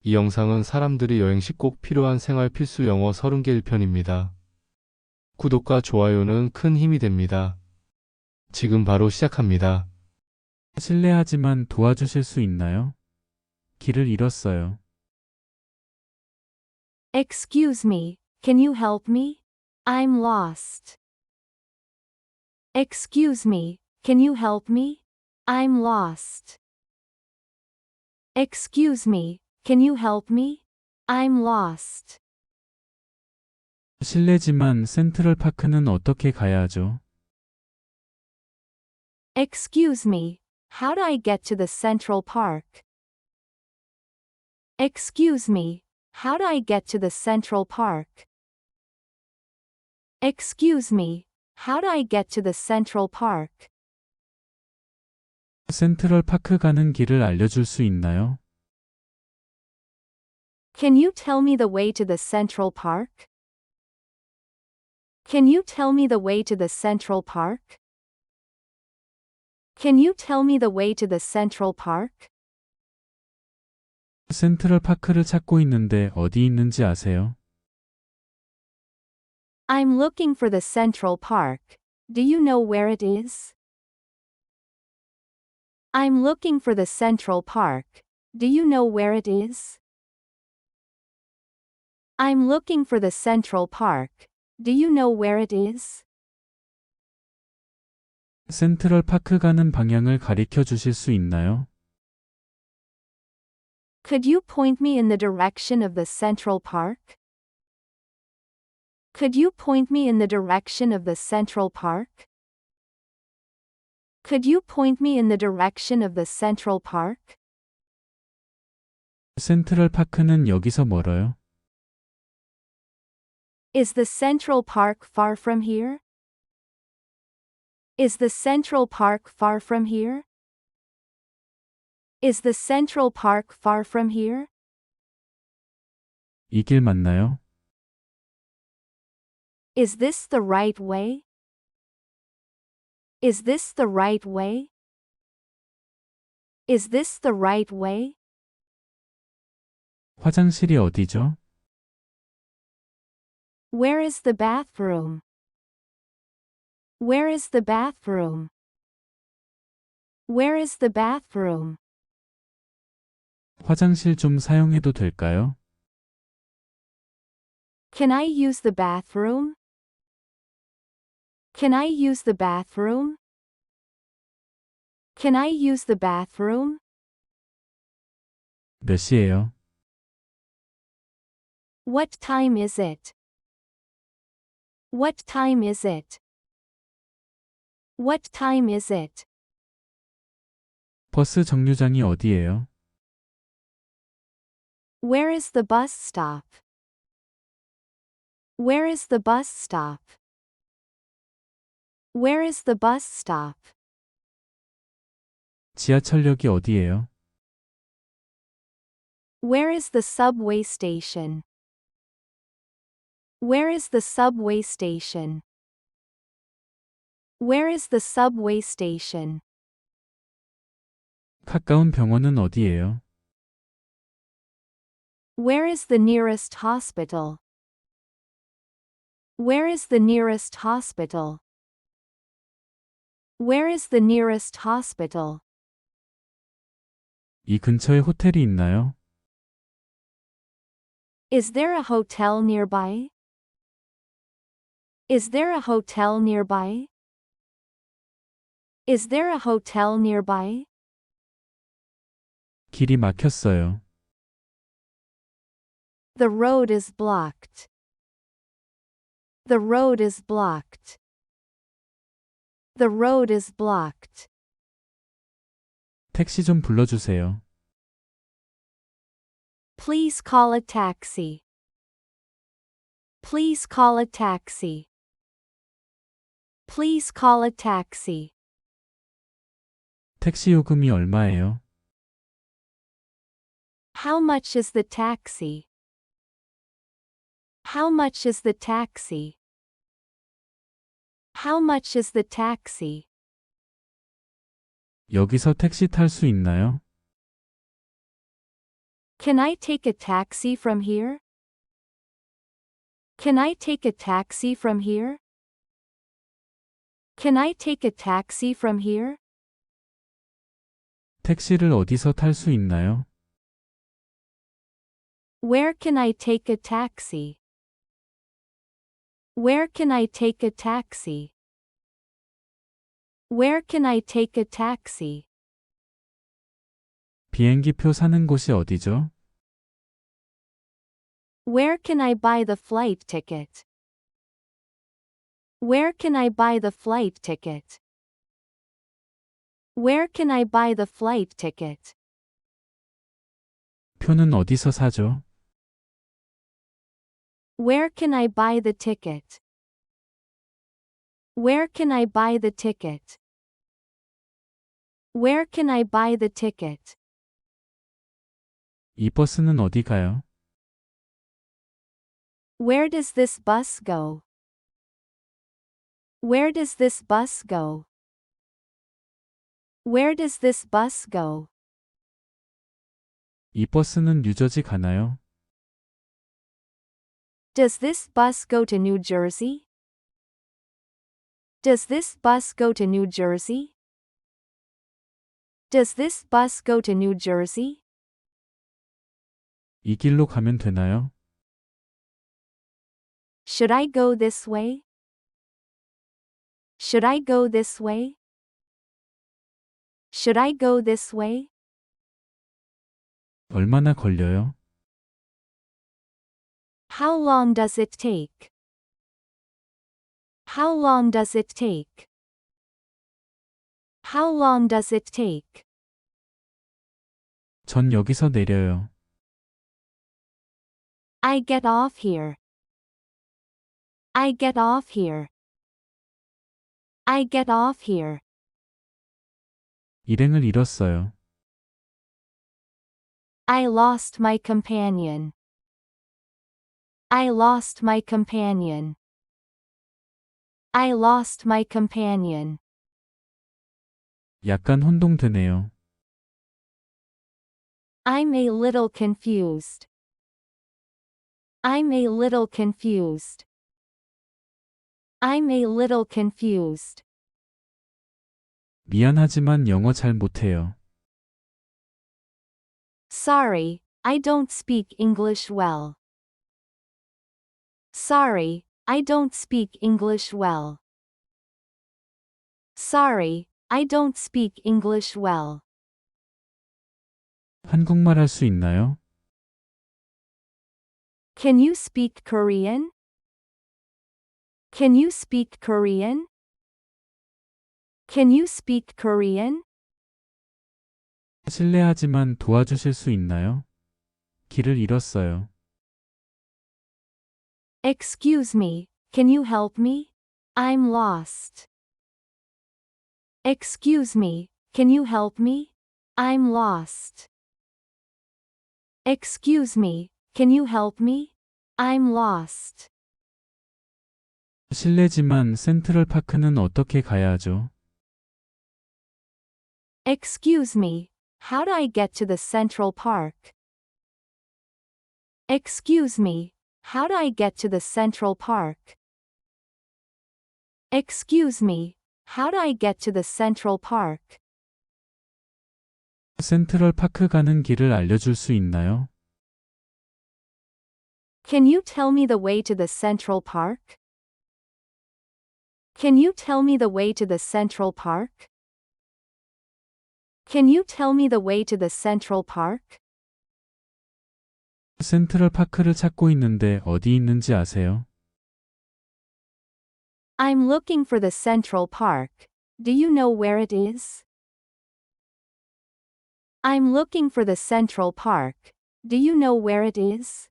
이 영상은 사람들이 여행 시 꼭 필요한 생활 필수 영어 30개 1편입니다. 구독과 좋아요는 큰 힘이 됩니다. 지금 바로 시작합니다. 실례하지만 도와주실 수 있나요? 길을 잃었어요. Excuse me, can you help me? I'm lost. Excuse me, can you help me? I'm lost. Excuse me, can you help me? I'm lost. 실례지만 센트럴파크는 어떻게 가야 하죠? Excuse me, how do I get to the Central Park? Excuse me, how do I get to the Central Park? Excuse me, how do I get to the Central Park? 센트럴파크 가는 길을 알려줄 수 있나요? Can you tell me the way to the Central Park? Can you tell me the way to the Central Park? Can you tell me the way to the Central Park? 센트럴파크를 찾고 있는데 어디 있는지 아세요? I'm looking for the Central Park. Do you know where it is? I'm looking for the Central Park. Do you know where it is? I'm looking for the Central Park. Do you know where it is? 센트럴파크 가는 방향을 가리켜 주실 수 있나요? Could you point me in the direction of the Central Park? Could you point me in the direction of the Central Park? Could you point me in the direction of the Central Park? 센트럴파크는 여기서 멀어요? Is the Central Park far from here? Is the Central Park far from here? Is the Central Park far from here? 이 길 맞나요? Is this the right way? Is this the right way? Is this the right way? 화장실이 어디죠? Where is the bathroom? Where is the bathroom? Where is the bathroom? 화장실 좀 사용해도 될까요? Can I use the bathroom? Can I use the bathroom? Can I use the bathroom? 몇 시예요? What time is it? What time is it? What time is it? 버스 정류장이 어디예요? Where is the bus stop? Where is the bus stop? Where is the bus stop? 지하철역이 어디예요? Where is the subway station? Where is the subway station? Where is the subway station? 가까운 병원은 어디예요? Where is the nearest hospital? Where is the nearest hospital? Where is the nearest hospital? 이 근처에 호텔이 있나요? Is there a hotel nearby? Is there a hotel nearby? Is there a hotel nearby? 길이 막혔어요. The road is blocked. The road is blocked. The road is blocked. 택시 좀 불러주세요. Please call a taxi. Please call a taxi. Please call a taxi. 택시 요금이 얼마예요? How much is the taxi? How much is the taxi? How much is the taxi? 여기서 택시 탈 수 있나요? Can I take a taxi from here? Can I take a taxi from here? Can I take a taxi from here? 택시를 어디서 탈 수 있나요? Where can I take a taxi? Where can I take a taxi? Where can I take a taxi? 비행기표 사는 곳이 어디죠? Where can I buy the flight ticket? Where can I buy the flight ticket? Where can I buy the flight ticket? 표는 어디서 사죠? Where can I buy the ticket? Where can I buy the ticket? Where can I buy the ticket? 이 버스는 어디 가요? Where does this bus go? Where does this bus go? Where does this bus go? 이 버스는 뉴저지 가나요? Does this bus go to New Jersey? Does this bus go to New Jersey? Does this bus go to New Jersey? 이 길로 가면 되나요? Should I go this way? Should I go this way? Should I go this way? 얼마나 걸려요? How long does it take? How long does it take? How long does it take? 전 여기서 내려요. I get off here. I get off here. I get off here. 일행을 잃었어요. I lost my companion. I lost my companion. I lost my companion. 약간 혼동되네요. I'm a little confused. I'm a little confused. I'm a little confused. 미안하지만 영어 잘 못해요. Sorry, I don't speak English well. Sorry, I don't speak English well. Sorry, I don't speak English well. 한국말 할 수 있나요? Can you speak Korean? Can you speak Korean? Can you speak Korean? 실례하지만 도와주실 수 있나요? 길을 잃었어요. Excuse me, can you help me? I'm lost. Excuse me, can you help me? I'm lost. Excuse me, can you help me? I'm lost. 실례지만 센트럴 파크는 어떻게 가야 하죠? Excuse me, how do I get to the Central Park? Excuse me, how do I get to the Central Park? Excuse me, how do I get to the Central Park? 센트럴 파크 가는 길을 알려줄 수 있나요? Can you tell me the way to the Central Park? Can you tell me the way to the Central Park? Can you tell me the way to the Central Park? 센트럴 파크를 찾고 있는데 어디 있는지 아세요? I'm looking for the Central Park. Do you know where it is? I'm looking for the Central Park. Do you know where it is?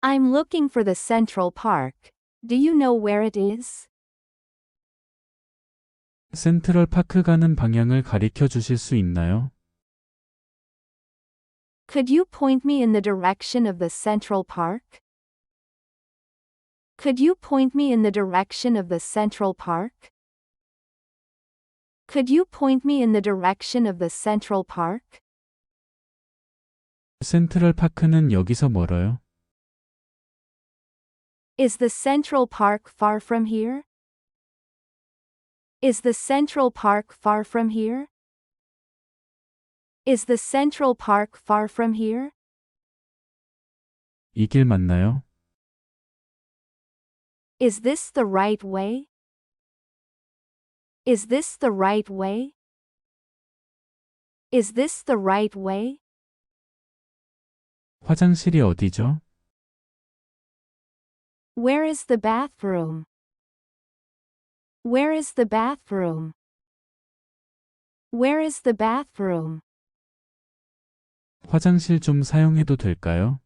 I'm looking for the Central Park. Do you know where it is? 센트럴 파크 가는 방향을 가리켜 주실 수 있나요? Could you point me in the direction of the Central Park? Could you point me in the direction of the Central Park? Could you point me in the direction of the Central Park? 센트럴 파크는 여기서 멀어요? Is the Central Park far from here? Is the Central Park far from here? Is the Central Park far from here? 이 길 맞나요? Is this the right way? Is this the right way? Is this the right way? 화장실이 어디죠? Where is the bathroom? Where is the bathroom? Where is the bathroom? 화장실 좀 사용해도 될까요?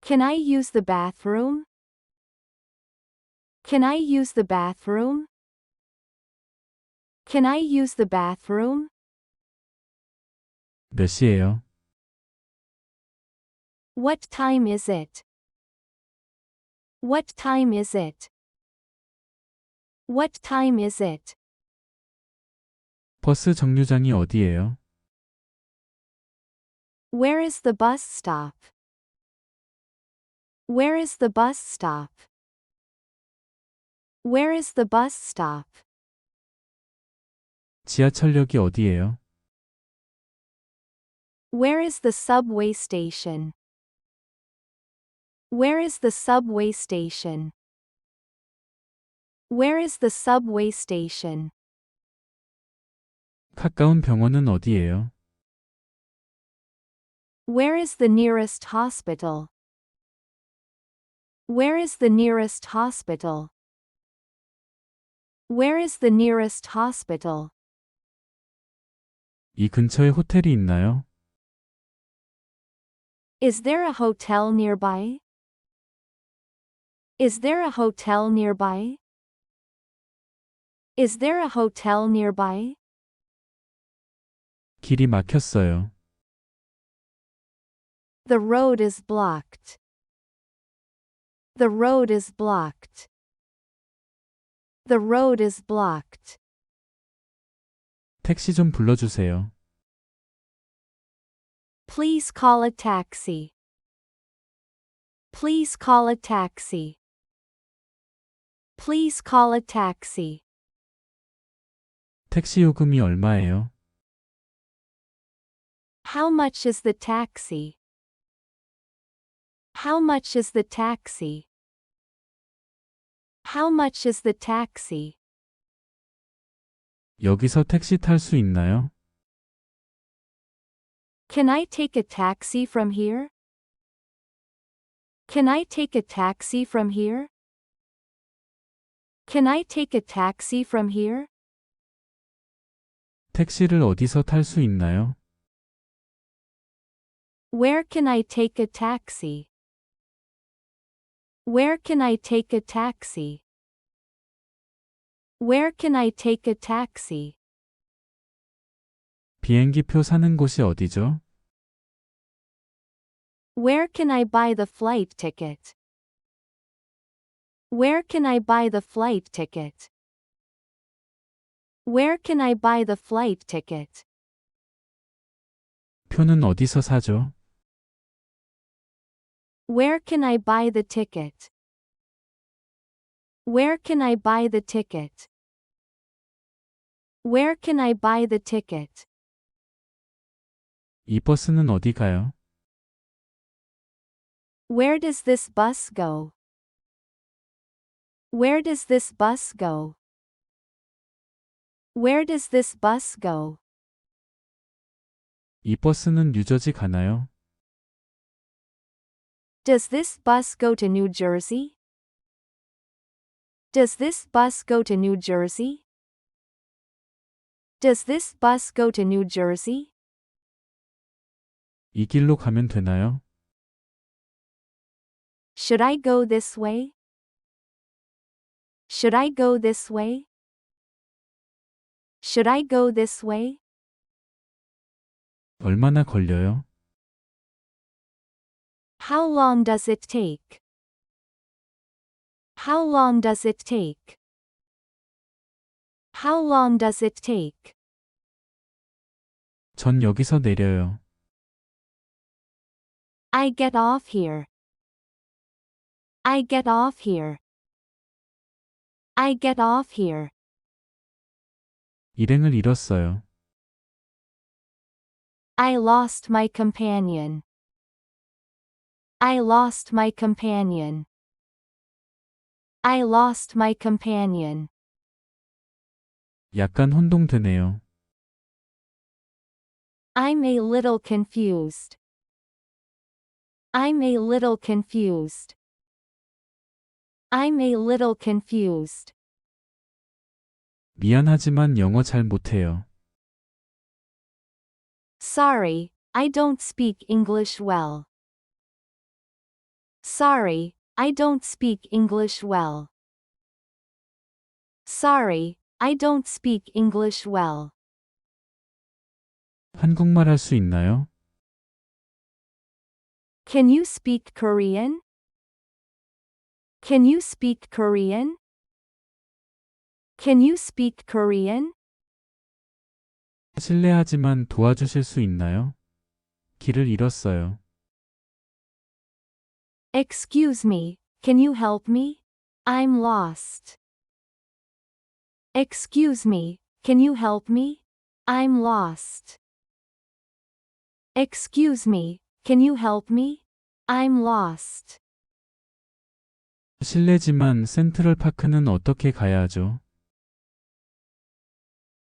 Can I use the bathroom? Can I use the bathroom? Can I use the bathroom? 몇 시예요? What time is it? What time is it? What time is it? 버스 정류장이 어디예요? Where is the bus stop? Where is the bus stop? Where is the bus stop? 지하철역이 어디예요? Where is the subway station? Where is the subway station? Where is the subway station? 가까운 병원은 어디예요? Where is the nearest hospital? Where is the nearest hospital? Where is the nearest hospital? 이 근처에 호텔이 있나요? Is there a hotel nearby? Is there a hotel nearby? Is there a hotel nearby? 길이 막혔어요. The road is blocked. The road is blocked. The road is blocked. 택시 좀 불러주세요. Please call a taxi. Please call a taxi. Please call a taxi. 택시 요금이 얼마예요? How much is the taxi? How much is the taxi? How much is the taxi? 여기서 택시 탈 수 있나요? Can I take a taxi from here? Can I take a taxi from here? Can I take a taxi from here? 택시를 어디서 탈 수 있나요? Where can I take a taxi? Where can I take a taxi? Where can I take a taxi? 비행기표 사는 곳이 어디죠? Where can I buy the flight ticket? Where can I buy the flight ticket? Where can I buy the flight ticket? 표는 어디서 사죠? Where can I buy the ticket? Where can I buy the ticket? Where can I buy the ticket? 이 버스는 어디 가요? Where does this bus go? Where does this bus go? Where does this bus go? 이 버스는 뉴저지 가나요? Does this bus go to New Jersey? Does this bus go to New Jersey? Does this bus go to New Jersey? 이 길로 가면 되나요? Should I go this way? Should I go this way? Should I go this way? 얼마나 걸려요? How long does it take? How long does it take? How long does it take? 전 여기서 내려요. I get off here. I get off here. I get off here. 일행을 잃었어요. I lost my companion. I lost my companion. I lost my companion. 약간 혼동되네요. I'm a little confused. I'm a little confused. I'm a little confused. 미안하지만 영어 잘 못해요. Sorry, I don't speak English well. Sorry, I don't speak English well. Sorry, I don't speak English well. 한국말 할 수 있나요? Can you speak Korean? Can you speak Korean? Can you speak Korean? 실례하지만 도와주실 수 있나요? 길을 잃었어요. Excuse me, can you help me? I'm lost. Excuse me, can you help me? I'm lost. Excuse me, can you help me? I'm lost. 실례지만 센트럴 파크는 어떻게 가야 하죠?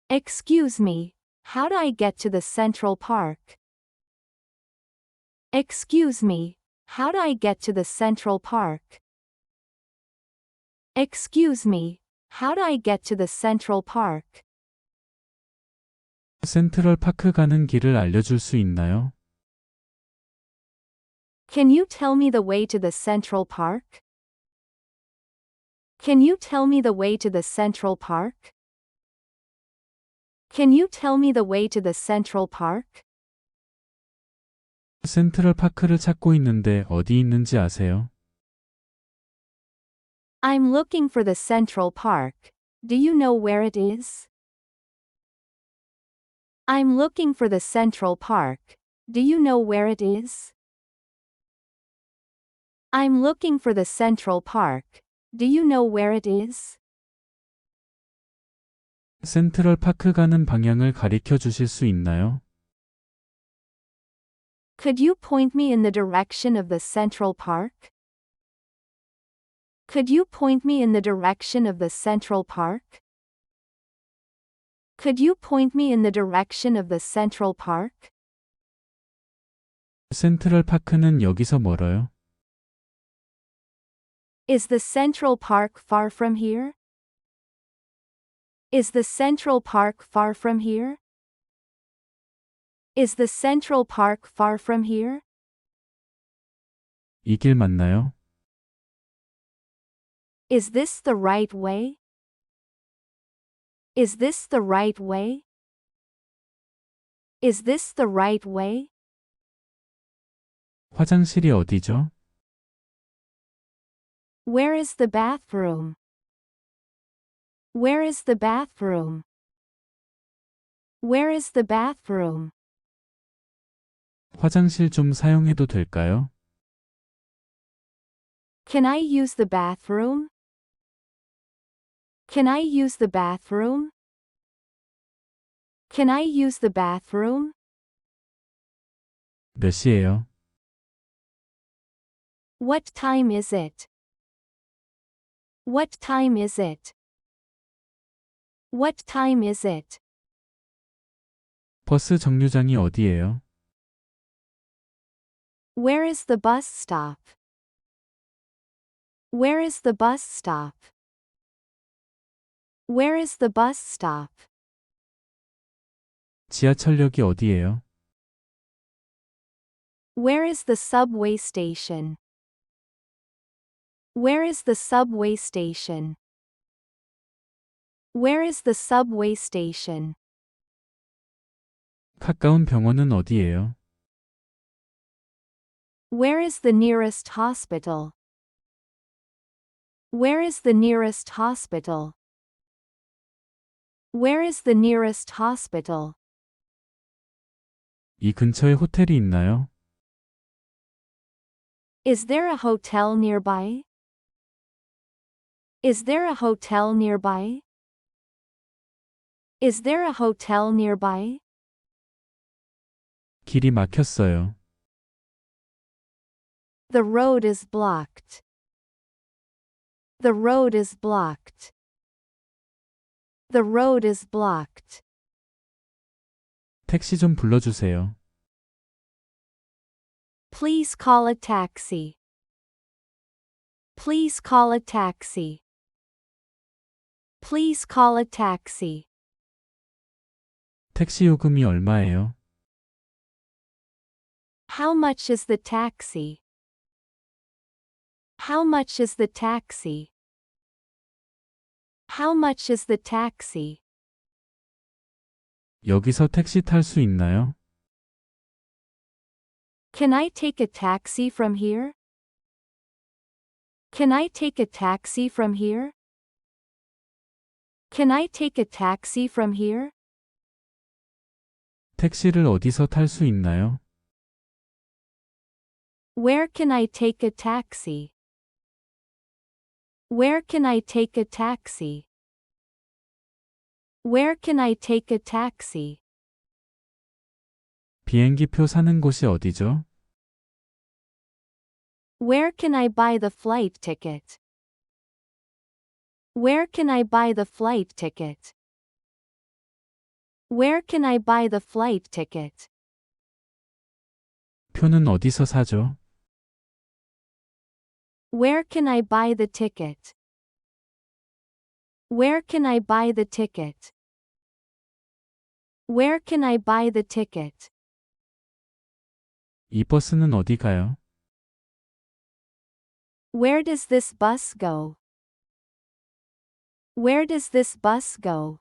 Excuse me, how do I get to the Central Park? Excuse me, how do I get to the Central Park? Excuse me, how do I get to the Central Park? 센트럴 파크 가는 길을 알려줄 수 있나요? Can you tell me the way to the Central Park? Can you tell me the way to the Central Park? Can you tell me the way to the Central Park? 센트럴 파크를 찾고 있는데 어디 있는지 아세요? I'm looking for the Central Park. Do you know where it is? I'm looking for the Central Park. Do you know where it is? I'm looking for the Central Park. Do you know where it is? 센트럴 파크 가는 방향을 가리켜 주실 수 있나요? Could you point me in the direction of the Central Park? Could you point me in the direction of the Central Park? Could you point me in the direction of the Central Park? 센트럴 파크는 여기서 멀어요? Is the Central Park far from here? Is the Central Park far from here? Is the Central Park far from here? 이 길 맞나요? Is this the right way? Is this the right way? Is this the right way? 화장실이 어디죠? Where is the bathroom? Where is the bathroom? Where is the bathroom? 화장실 좀 사용해도 될까요? Can I use the bathroom? Can I use the bathroom? Can I use the bathroom? 몇 시예요? What time is it? What time is it? What time is it? 버스 정류장이 어디예요? Where is the bus stop? Where is the bus stop? Where is the bus stop? 지하철역이 어디예요? Where is the subway station? Where is the subway station? Where is the subway station? 가까운 병원은 어디예요? Where is the nearest hospital? Where is the nearest hospital? Where is the nearest hospital? 이 근처에 호텔이 있나요? Is there a hotel nearby? Is there a hotel nearby? Is there a hotel nearby? 길이 막혔어요. The road is blocked. The road is blocked. The road is blocked. 택시 좀 불러주세요. Please call a taxi. Please call a taxi. Please call a taxi. 택시 요금이 얼마예요? How much is the taxi? How much is the taxi? How much is the taxi? 여기서 택시 탈 수 있나요? Can I take a taxi from here? Can I take a taxi from here? Can I take a taxi from here? 택시를 어디서 탈 수 있나요? Where can I take a taxi? Where can I take a taxi? Where can I take a taxi? 비행기표 사는 곳이 어디죠? Where can I buy the flight ticket? Where can I buy the flight ticket? Where can I buy the flight ticket? 표는 어디서 사죠? Where can I buy the ticket? Where can I buy the ticket? Where can I buy the ticket? 이 버스는 어디 가요? Where does this bus go? Where does this bus go?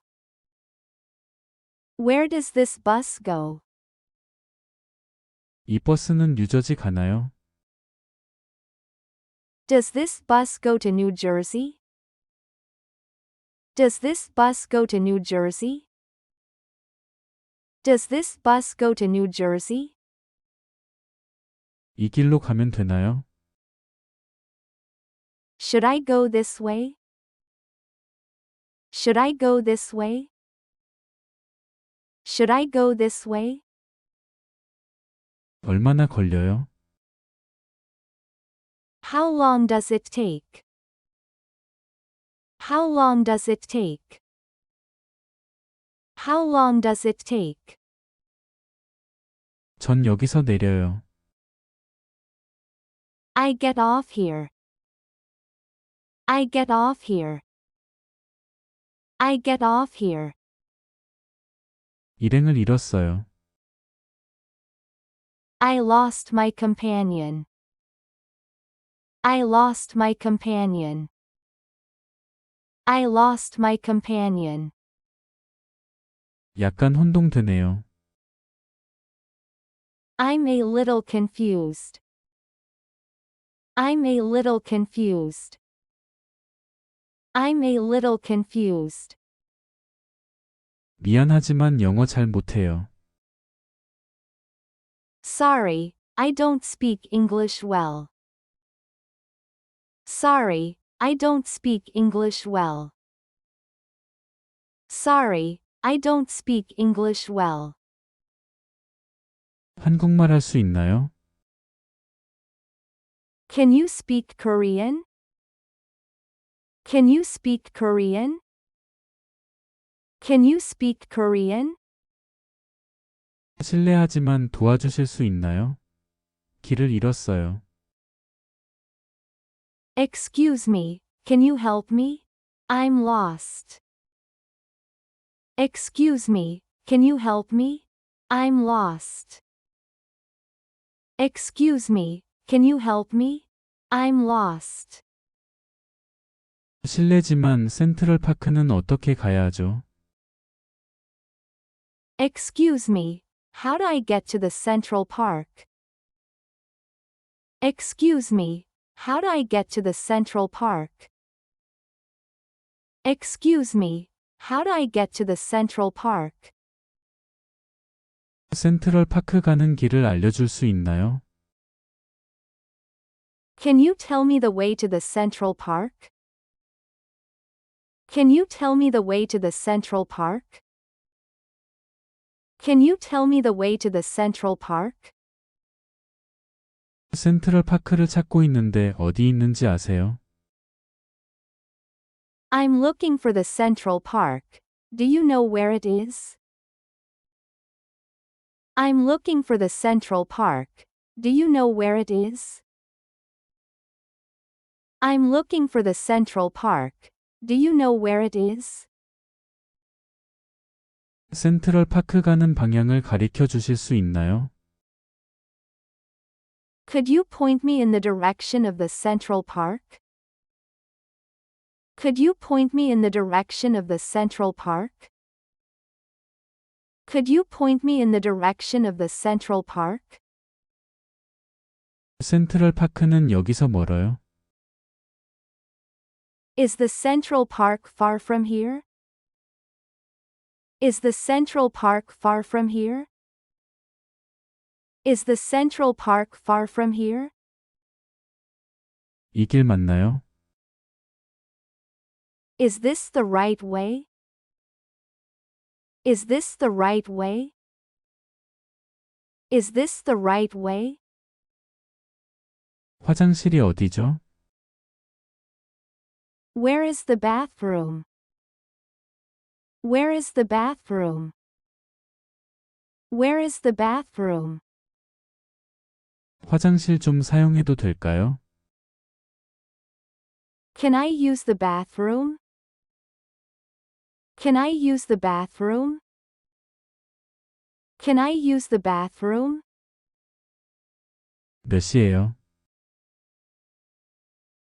Where does this bus go? 이 버스는 뉴저지 가나요? Does this bus go to New Jersey? Does this bus go to New Jersey? Does this bus go to New Jersey? 이 길로 가면 되나요? Should I go this way? Should I go this way? Should I go this way? 얼마나 걸려요? How long does it take? How long does it take? How long does it take? 전 여기서 내려요. I get off here. I get off here. I get off here. 일행을 잃었어요. I lost my companion. I lost my companion. I lost my companion. 약간 혼동되네요. I'm a little confused. I'm a little confused. I'm a little confused. 미안하지만 영어 잘 못해요. Sorry, I don't speak English well. Sorry, I don't speak English well. Sorry, I don't speak English well. 한국말 할 수 있나요? Can you speak Korean? Can you speak Korean? Can you speak Korean? 실례하지만 도와주실 수 있나요? 길을 잃었어요. Excuse me, can you help me? I'm lost. Excuse me, can you help me? I'm lost. Excuse me, can you help me? I'm lost. 실례지만 센트럴 파크는 어떻게 가야 하죠? Excuse me, how do I get to the Central Park? Excuse me, how do I get to the Central Park? Excuse me, how do I get to the Central Park? 센트럴 파크 가는 길을 알려줄 수 있나요? Can you tell me the way to the Central Park? Can you tell me the way to the Central Park? Can you tell me the way to the Central Park? 센트럴 파크를 찾고 있는데 어디 있는지 아세요? I'm looking for the Central Park. Do you know where it is? I'm looking for the Central Park. Do you know where it is? I'm looking for the Central Park. Do you know where it is? 센트럴 파크 가는 방향을 가리켜 주실 수 있나요? Could you point me in the direction of the Central Park? Could you point me in the direction of the Central Park? Could you point me in the direction of the Central Park? 센트럴 파크는 여기서 멀어요? Is the Central Park far from here? Is the Central Park far from here? Is the Central Park far from here? 이 길 맞나요? Is this the right way? Is this the right way? Is this the right way? 화장실이 어디죠? Where is the bathroom? Where is the bathroom? Where is the bathroom? 화장실 좀 사용해도 될까요? Can I use the bathroom? Can I use the bathroom? Can I use the bathroom? 몇 시예요?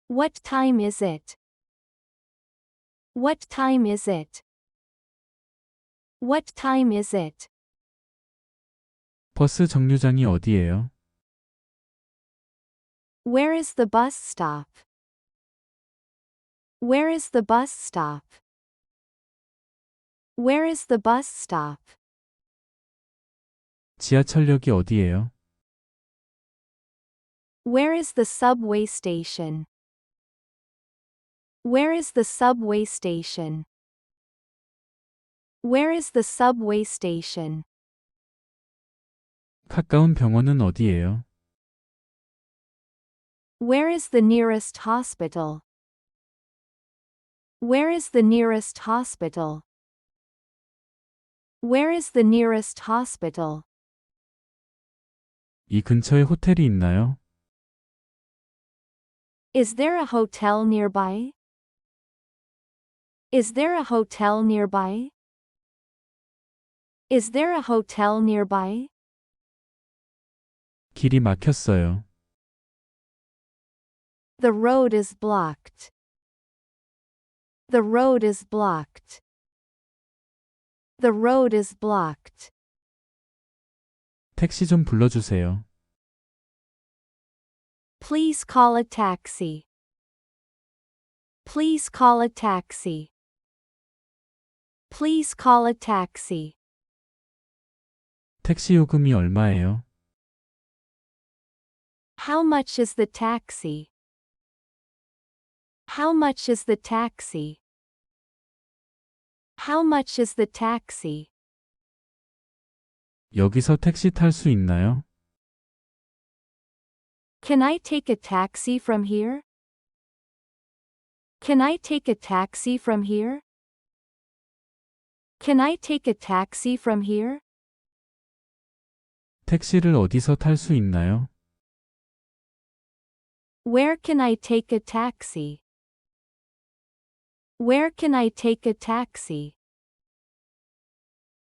What time is it? What time is it? What time is it? 버스 정류장이 어디예요? Where is the bus stop? Where is the bus stop? Where is the bus stop? 지하철역이 어디예요? Where is the subway station? Where is the subway station? Where is the subway station? 가까운 병원은 어디예요? Where is the nearest hospital? Where is the nearest hospital? Where is the nearest hospital? 이 근처에 호텔이 있나요? Is there a hotel nearby? Is there a hotel nearby? Is there a hotel nearby? 길이 막혔어요. The road is blocked. The road is blocked. The road is blocked. 택시 좀 불러주세요. Please call a taxi. Please call a taxi. Please call a taxi. 택시 요금이 얼마예요? How much is the taxi? How much is the taxi? How much is the taxi? 여기서 택시 탈 수 있나요? Can I take a taxi from here? Can I take a taxi from here? Can I take a taxi from here? 택시를 어디서 탈 수 있나요? Where can I take a taxi? Where can I take a taxi?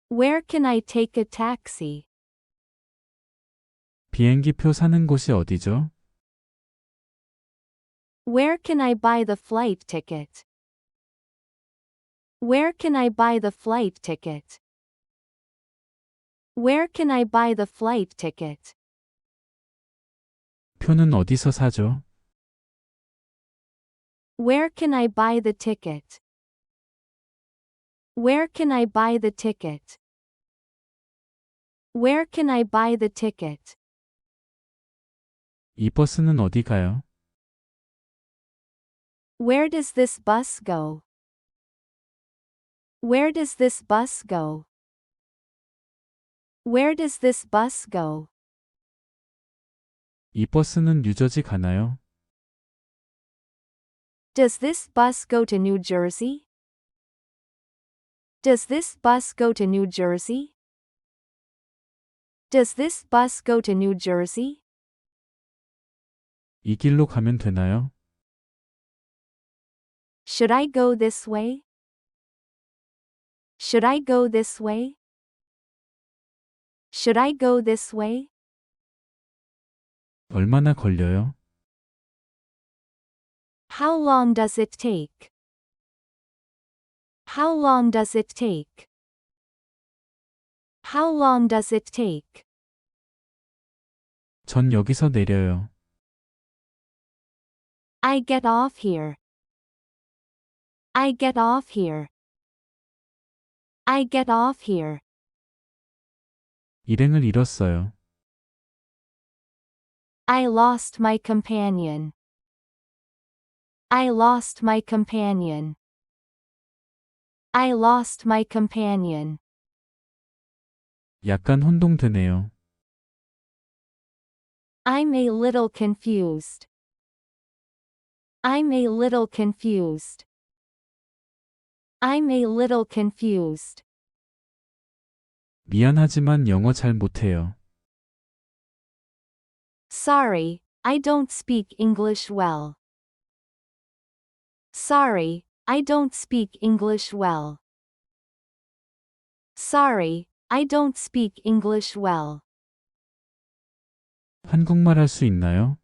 Where can I take a taxi? 비행기표 사는 곳이 어디죠? Where can I buy the flight ticket? Where can I buy the flight ticket? Where can I buy the flight ticket? 표는 어디서 사죠? Where can I buy the ticket? Where can I buy the ticket? Where can I buy the ticket? 이 버스는 어디 가요? Where does this bus go? Where does this bus go? Where does this bus go? 이 버스는 뉴저지 가나요? Does this bus go to New Jersey? Does this bus go to New Jersey? Does this bus go to New Jersey? 이 길로 가면 되나요? Should I go this way? Should I go this way? Should I go this way? 얼마나 걸려요? How long does it take? How long does it take? How long does it take? 전 여기서 내려요. I get off here. I get off here. I get off here. 일행을 잃었어요. I lost my companion. I lost my companion. I lost my companion. 약간 혼동되네요. I'm a little confused. I'm a little confused. I'm a little confused. 미안하지만 영어 잘 못해요. Sorry, I don't speak English well. Sorry, I don't speak English well. Sorry, I don't speak English well. 한국말 할 수 있나요?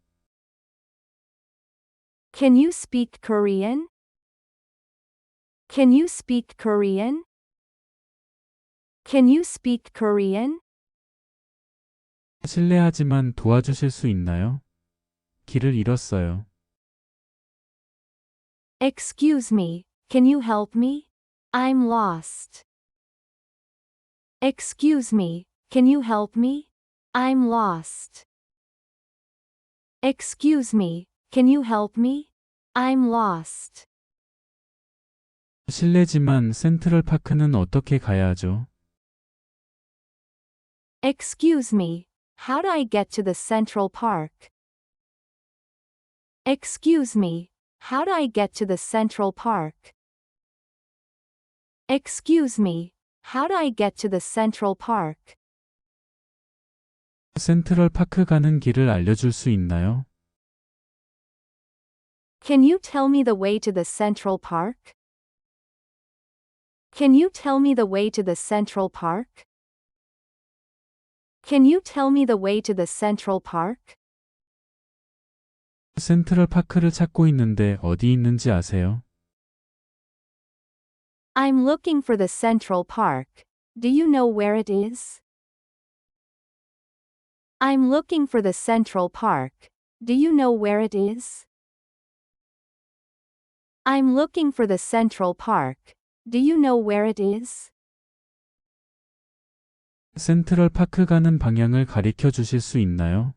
Can you speak Korean? Can you speak Korean? Can you speak Korean? 실례하지만 도와주실 수 있나요? 길을 잃었어요. Excuse me, can you help me? I'm lost. Excuse me, can you help me? I'm lost. Excuse me, can you help me? I'm lost. 실례지만 센트럴 파크는 어떻게 가야 하죠? Excuse me, how do I get to the Central Park? Excuse me, how do I get to the Central Park? Excuse me, how do I get to the Central Park? 센트럴 파크 가는 길을 알려줄 수 있나요? Can you tell me the way to the Central Park? Can you tell me the way to the Central Park? Can you tell me the way to the Central Park? 센트럴 파크를 찾고 있는데 어디 있는지 아세요? I'm looking for the Central Park. Do you know where it is? I'm looking for the Central Park. Do you know where it is? I'm looking for the Central Park. Do you know where it is? 센트럴 파크 가는 방향을 가리켜 주실 수 있나요?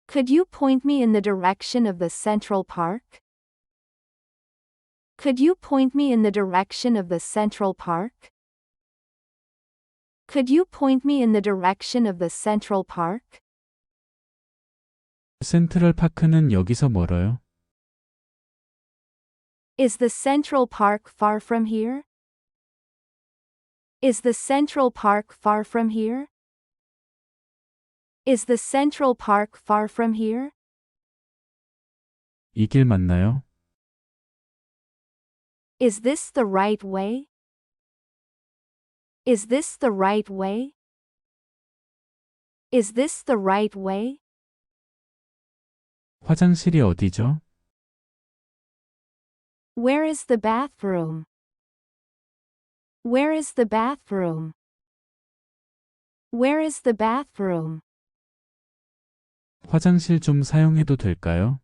Could you point me in the direction of the Central Park? Could you point me in the direction of the Central Park? Could you point me in the direction of the Central Park? 센트럴 파크는 여기서 멀어요? Is the Central Park far from here? Is the Central Park far from here? Is the Central Park far from here? 이 길 맞나요? Is this the right way? Is this the right way? Is this the right way? 화장실이 어디죠? Where is the bathroom? Where is the bathroom? Where is the bathroom? 화장실 좀 사용해도 될까요?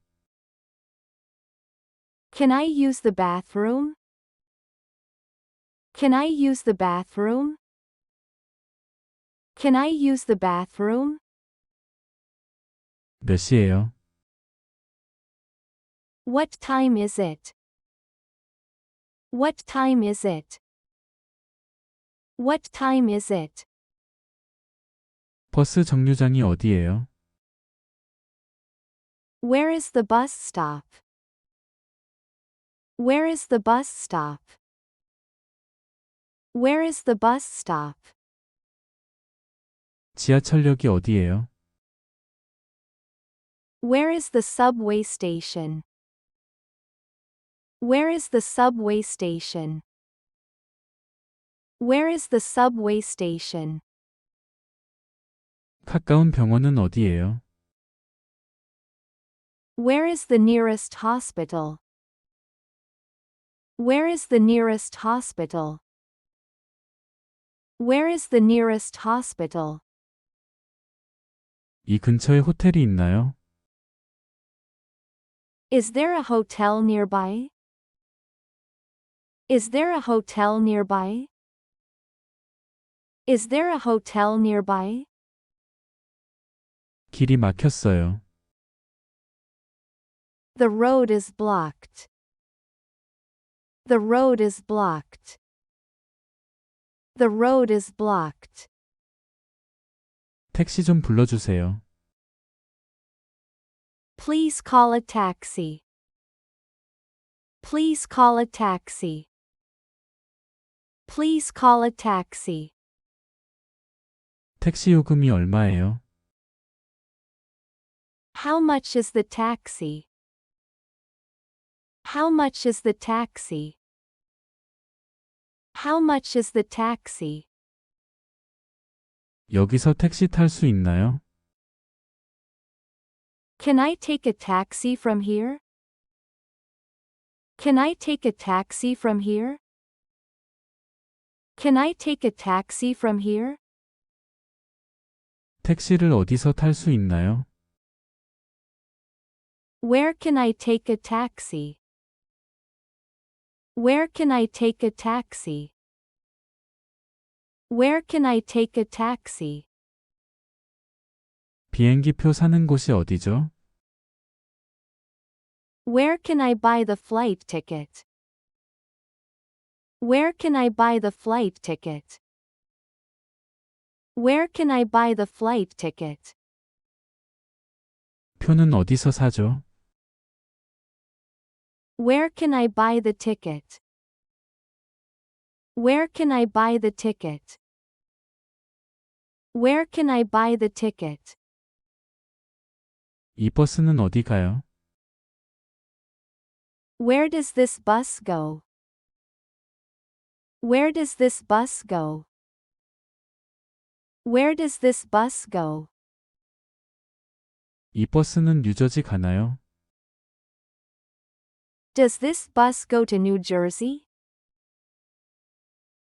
Can I use the bathroom? Can I use the bathroom? Can I use the bathroom? 몇 시예요? What time is it? What time is it? What time is it? 버스 정류장이 어디예요? Where is the bus stop? Where is the bus stop? Where is the bus stop? 지하철역이 어디예요? Where is the subway station? Where is the subway station? Where is the subway station? 가까운 병원은 어디예요? Where is the nearest hospital? Where is the nearest hospital? Where is the nearest hospital? 이 근처에 호텔이 있나요? Is there a hotel nearby? Is there a hotel nearby? Is there a hotel nearby? 길이 막혔어요. The road is blocked. The road is blocked. The road is blocked. 택시 좀 불러주세요. Please call a taxi. Please call a taxi. Please call a taxi. 택시 요금이 얼마예요? How much is the taxi? How much is the taxi? How much is the taxi? 여기서 택시 탈 수 있나요? Can I take a taxi from here? Can I take a taxi from here? Can I take a taxi from here? 택시를 어디서 탈 수 있나요? Where can I take a taxi? Where can I take a taxi? Where can I take a taxi? 비행기표 사는 곳이 어디죠? Where can I buy the flight ticket? Where can I buy the flight ticket? Where can I buy the flight ticket? 표는 어디서 사죠? Where can I buy the ticket? Where can I buy the ticket? Where can I buy the ticket? 이 버스는 어디 가요? Where does this bus go? Where does this bus go? Where does this bus go? 이 버스는 뉴저지 가나요? Does this bus go to New Jersey?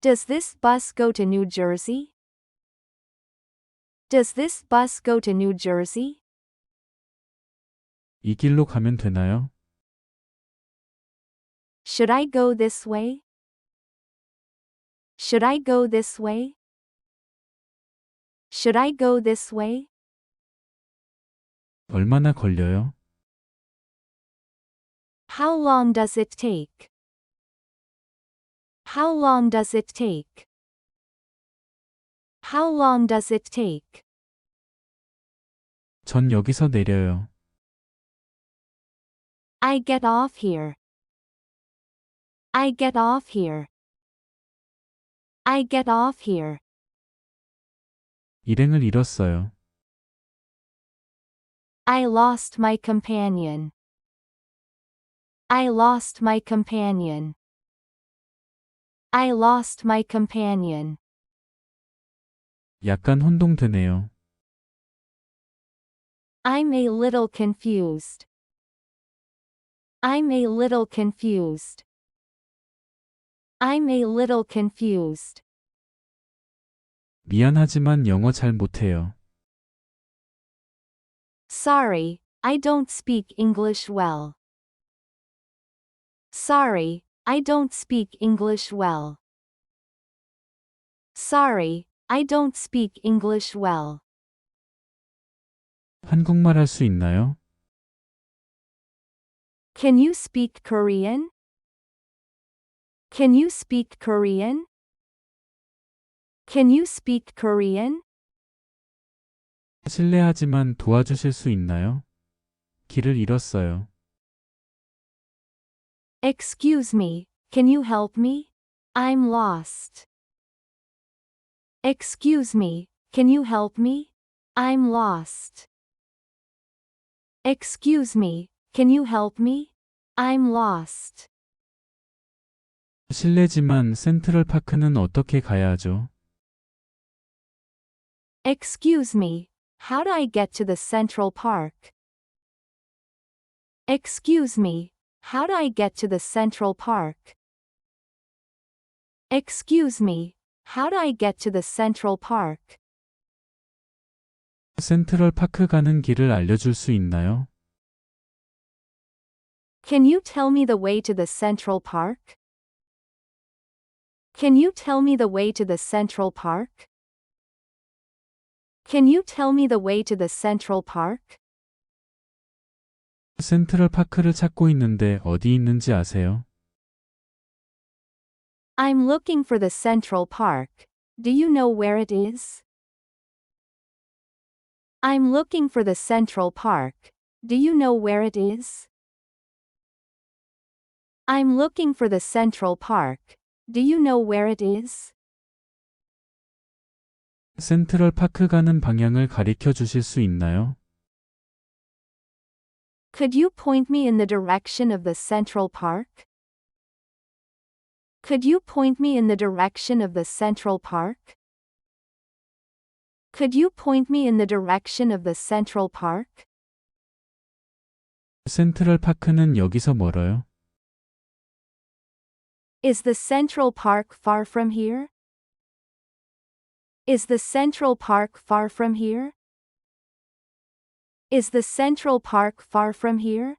Does this bus go to New Jersey? Does this bus go to New Jersey? 이 길로 가면 되나요? Should I go this way? Should I go this way? Should I go this way? 얼마나 걸려요? How long does it take? How long does it take? How long does it take? 전 여기서 내려요. I get off here. I get off here. I get off here. 일행을 잃었어요. I lost my companion. I lost my companion. I lost my companion. 약간 혼동되네요. I'm a little confused. I'm a little confused. I'm a little confused. 미안하지만 영어 잘 못해요. Sorry, I don't speak English well. Sorry, I don't speak English well. Sorry, I don't speak English well. 한국말 할 수 있나요? Can you speak Korean? Can you speak Korean? Can you speak Korean? 실례하지만 도와주실 수 있나요? 길을 잃었어요. Excuse me, can you help me? I'm lost. Excuse me, can you help me? I'm lost. Excuse me, can you help me? I'm lost. 실례지만 센트럴 파크는 어떻게 가야 하죠? Excuse me, how do I get to the Central Park? Excuse me, how do I get to the Central Park? Excuse me, how do I get to the Central Park? 센트럴 파크 가는 길을 알려줄 수 있나요? Can you tell me the way to the Central Park? Can you tell me the way to the Central Park? Can you tell me the way to the Central Park? 센트럴 파크를 찾고 있는데 어디 있는지 아세요? I'm looking for the Central Park. Do you know where it is? I'm looking for the Central Park. Do you know where it is? I'm looking for the Central Park. Do you know where it is? 센트럴 파크 가는 방향을 가리켜 주실 수 있나요? Could you point me in the direction of the Central Park? Could you point me in the direction of the Central Park? Could you point me in the direction of the Central Park? 센트럴 파크는 여기서 멀어요? Is the Central Park far from here? Is the Central Park far from here? Is the Central Park far from here?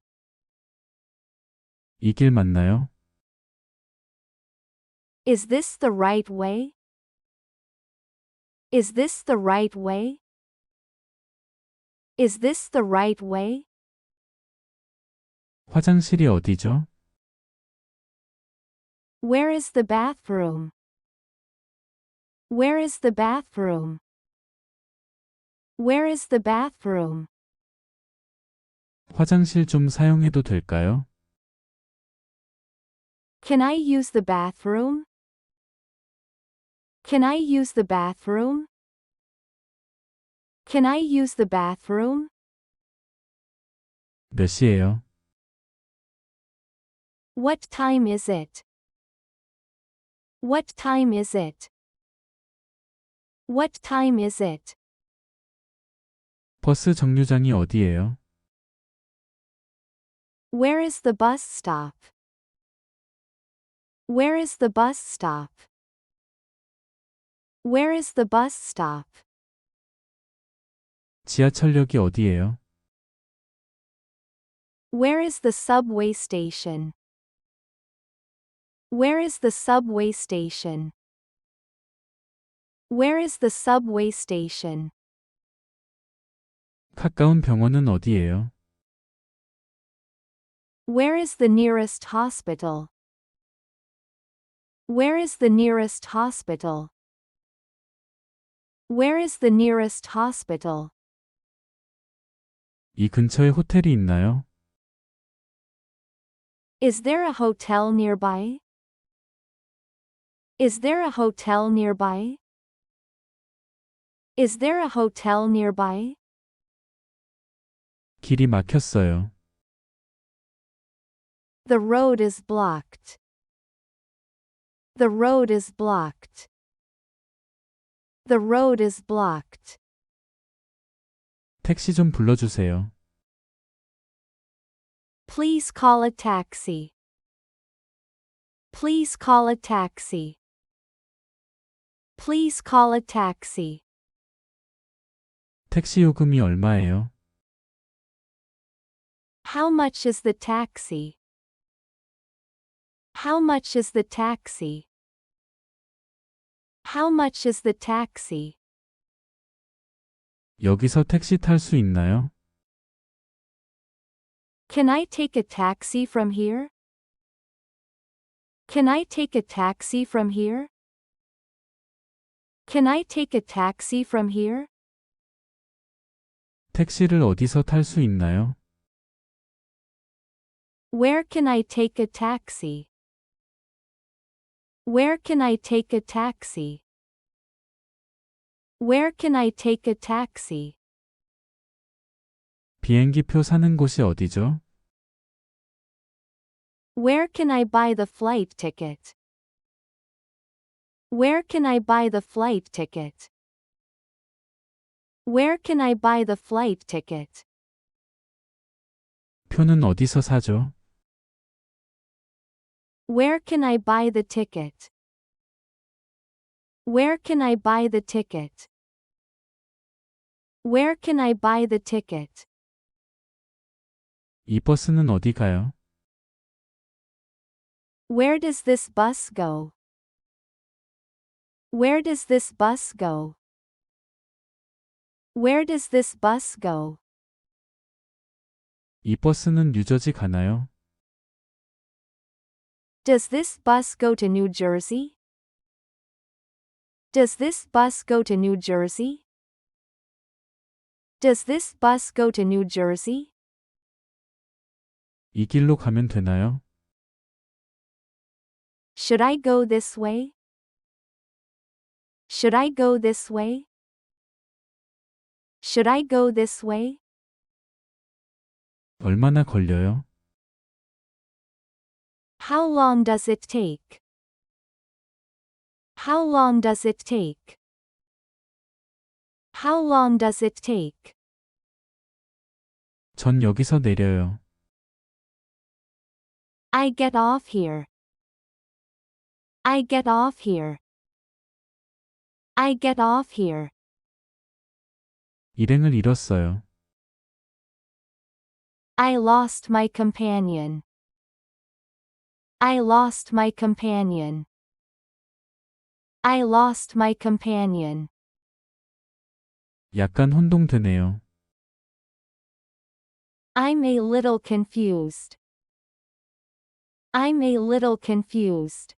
이 길 맞나요? Is this the right way? Is this the right way? Is this the right way? 화장실이 어디죠? Where is the bathroom? Where is the bathroom? Where is the bathroom? 화장실 좀 사용해도 될까요? Can I use the bathroom? Can I use the bathroom? Can I use the bathroom? 몇 시예요? What time is it? What time is it? What time is it? 버스 정류장이 어디예요? Where is the bus stop? Where is the bus stop? Where is the bus stop? 지하철역이 어디예요? Where is the subway station? Where is the subway station? Where is the subway station? 가까운 병원은 어디예요? Where is the nearest hospital? Where is the nearest hospital? Where is the nearest hospital? 이 근처에 호텔이 있나요? Is there a hotel nearby? Is there a hotel nearby? Is there a hotel nearby? 길이 막혔어요. The road is blocked. The road is blocked. The road is blocked. 택시 좀 불러주세요. Please call a taxi. Please call a taxi. Please call a taxi. 택시 요금이 얼마예요? How much is the taxi? How much is the taxi? How much is the taxi? 여기서 택시 탈 수 있나요? Can I take a taxi from here? Can I take a taxi from here? Can I take a taxi from here? 택시를 어디서 탈 수 있나요? Where can I take a taxi? Where can I take a taxi? Where can I take a taxi? 비행기표 사는 곳이 어디죠? Where can I buy the flight ticket? Where can I buy the flight ticket? Where can I buy the flight ticket? 표는 어디서 사죠? Where can I buy the ticket? Where can I buy the ticket? Where can I buy the ticket? 이 버스는 어디 가요? Where does this bus go? Where does this bus go? Where does this bus go? 이 버스는 뉴저지 가나요? Does this bus go to New Jersey? Does this bus go to New Jersey? Does this bus go to New Jersey? 이 길로 가면 되나요? Should I go this way? Should I go this way? Should I go this way? 얼마나 걸려요? How long does it take? How long does it take? How long does it take? 전 여기서 내려요. I get off here. I get off here. I get off here. 일행을 잃었어요. I lost my companion. I lost my companion. I lost my companion. 약간 혼동되네요. I'm a little confused. I'm a little confused.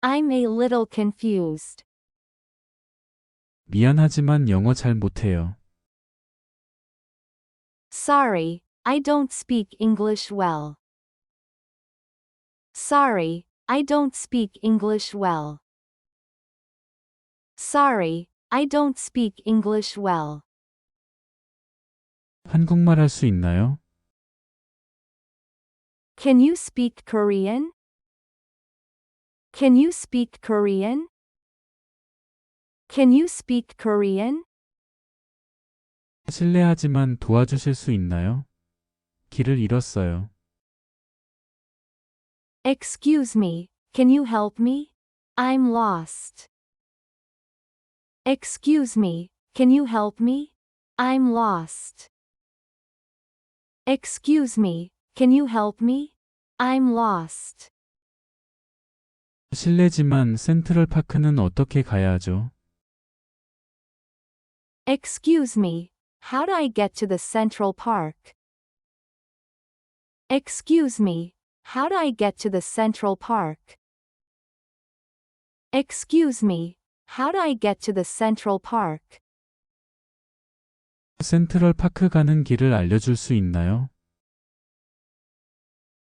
I'm a little confused. 미안하지만 영어 잘 못해요. Sorry, I don't speak English well. Sorry, I don't speak English well. Sorry, I don't speak English well. 한국말 할 수 있나요? Can you speak Korean? Can you speak Korean? Can you speak Korean? 실례하지만 도와주실 수 있나요? 길을 잃었어요. Excuse me, can you help me? I'm lost. Excuse me, can you help me? I'm lost. Excuse me, can you help me? I'm lost. 실례지만 센트럴 파크는 어떻게 가야 하죠? Excuse me, how do I get to the Central Park? Excuse me, how do I get to the Central Park? Excuse me, how do I get to the Central Park? 센트럴 파크 가는 길을 알려줄 수 있나요?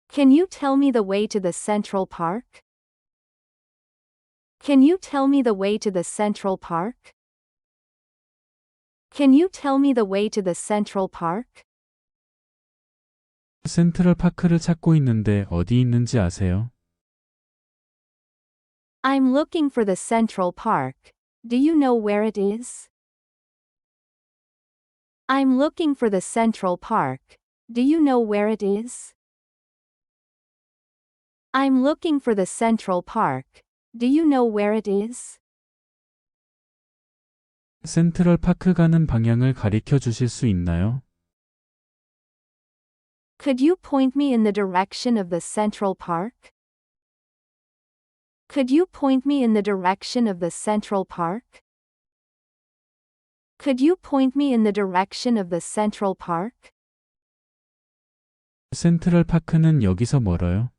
Can you tell me the way to the Central Park? Can you tell me the way to the Central Park? Can you tell me the way to the Central Park? 센트럴 파크를 찾고 있는데 어디 있는지 아세요? I'm looking for the Central Park. Do you know where it is? I'm looking for the Central Park. Do you know where it is? I'm looking for the Central Park. Do you know where it is? 센트럴 파크 가는 방향을 가리켜 주실 수 있나요? Could you point me in the direction of the Central Park? Could you point me in the direction of the Central Park? Could you point me in the direction of the Central Park? 센트럴 파크는 여기서 멀어요?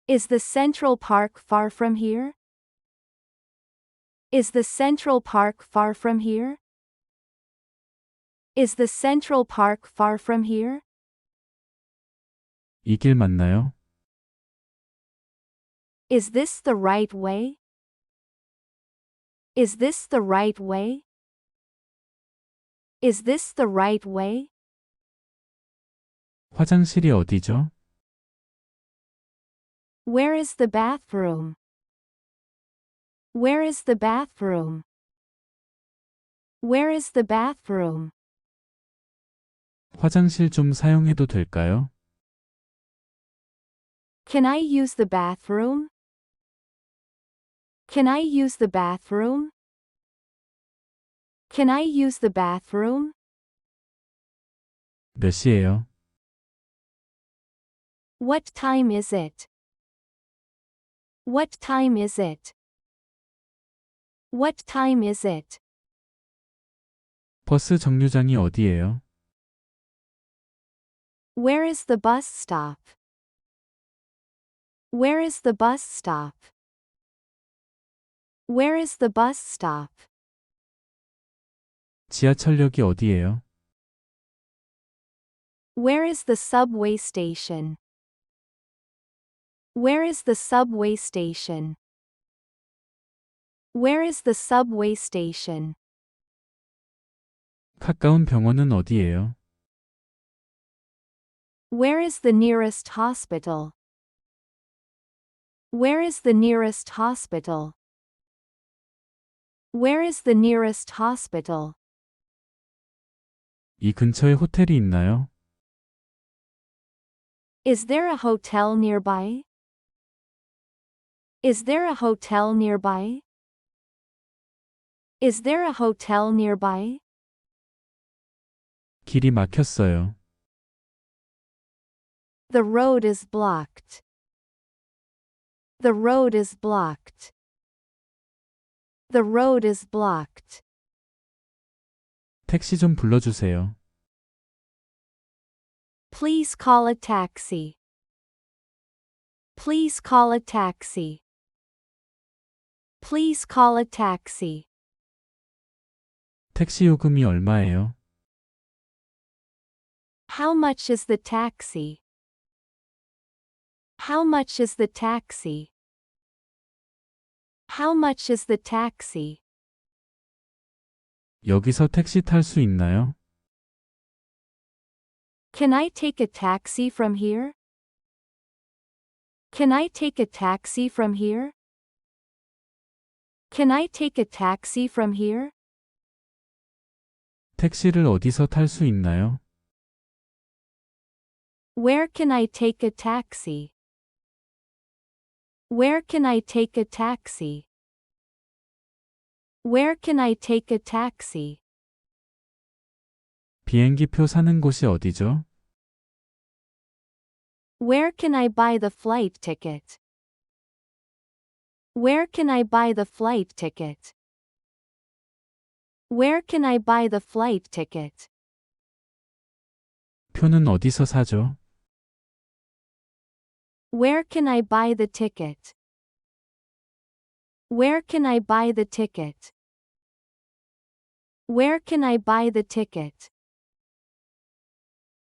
Is the Central Park far from here? Is the Central Park far from here? Is the Central Park far from here? 이 길 맞나요? Is this the right way? Is this the right way? Is this the right way? 화장실이 어디죠? Where is the bathroom? Where is the bathroom? Where is the bathroom? 화장실 좀 사용해도 될까요? Can I use the bathroom? Can I use the bathroom? Can I use the bathroom? 몇 시예요? What time is it? What time is it? What time is it? 버스 정류장이 어디예요? Where is the bus stop? Where is the bus stop? Where is the bus stop? 지하철역이 어디예요? Where is the subway station? Where is the subway station? Where is the subway station? 가까운 병원은 어디예요? Where is the nearest hospital? Where is the nearest hospital? Where is the nearest hospital? 이 근처에 호텔이 있나요? Is there a hotel nearby? Is there a hotel nearby? Is there a hotel nearby? 길이 막혔어요. The road is blocked. The road is blocked. The road is blocked. 택시 좀 불러주세요. Please call a taxi. Please call a taxi. Please call a taxi. 택시 요금이 얼마예요? How much is the taxi? How much is the taxi? How much is the taxi? 여기서 택시 탈 수 있나요? Can I take a taxi from here? Can I take a taxi from here? Can I take a taxi from here? 택시를 어디서 탈 수 있나요? Where can I take a taxi? Where can I take a taxi? Where can I take a taxi? 비행기표 사는 곳이 어디죠? Where can I buy the flight ticket? Where can I buy the flight ticket? Where can I buy the flight ticket? 표는 어디서 사죠? Where can I buy the ticket? Where can I buy the ticket? Where can I buy the ticket?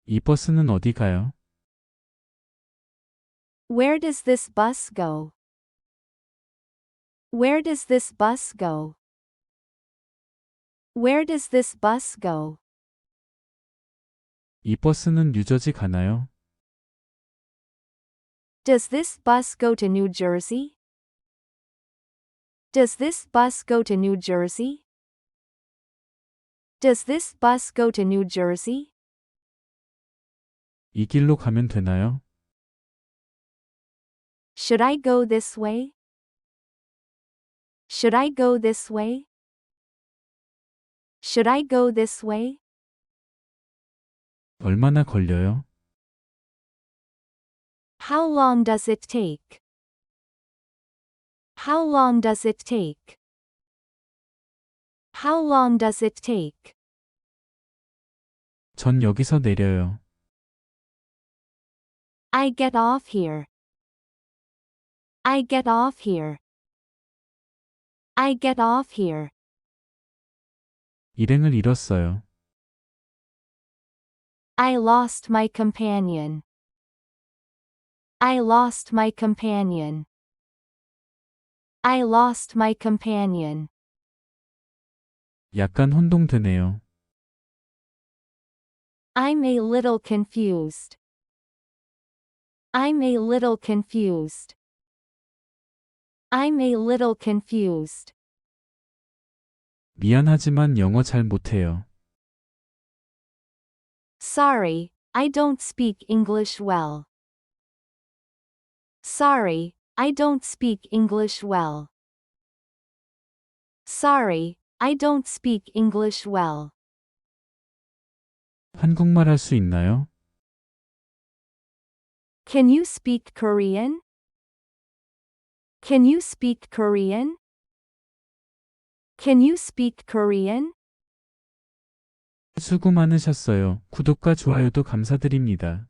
이 버스는 어디 가요? Where does this bus go? Where does this bus go? Where does this bus go? 이 버스는 뉴저지 가나요? Does this bus go to New Jersey? Does this bus go to New Jersey? Does this bus go to New Jersey? 이 길로 가면 되나요? Should I go this way? Should I go this way? Should I go this way? 얼마나 걸려요? How long does it take? How long does it take? How long does it take? 전 여기서 내려요. I get off here. I get off here. I get off here. 일행을 잃었어요. I lost my companion. I lost my companion. I lost my companion. 약간 혼동되네요. I'm a little confused. I'm a little confused. I'm a little confused. 미안하지만 영어 잘 못해요. Sorry, I don't speak English well. Sorry, I don't speak English well. Sorry, I don't speak English well. 한국말 할 수 있나요? Can you speak Korean? Can you speak Korean? Can you speak Korean? 수고 많으셨어요. 구독과 좋아요도 감사드립니다.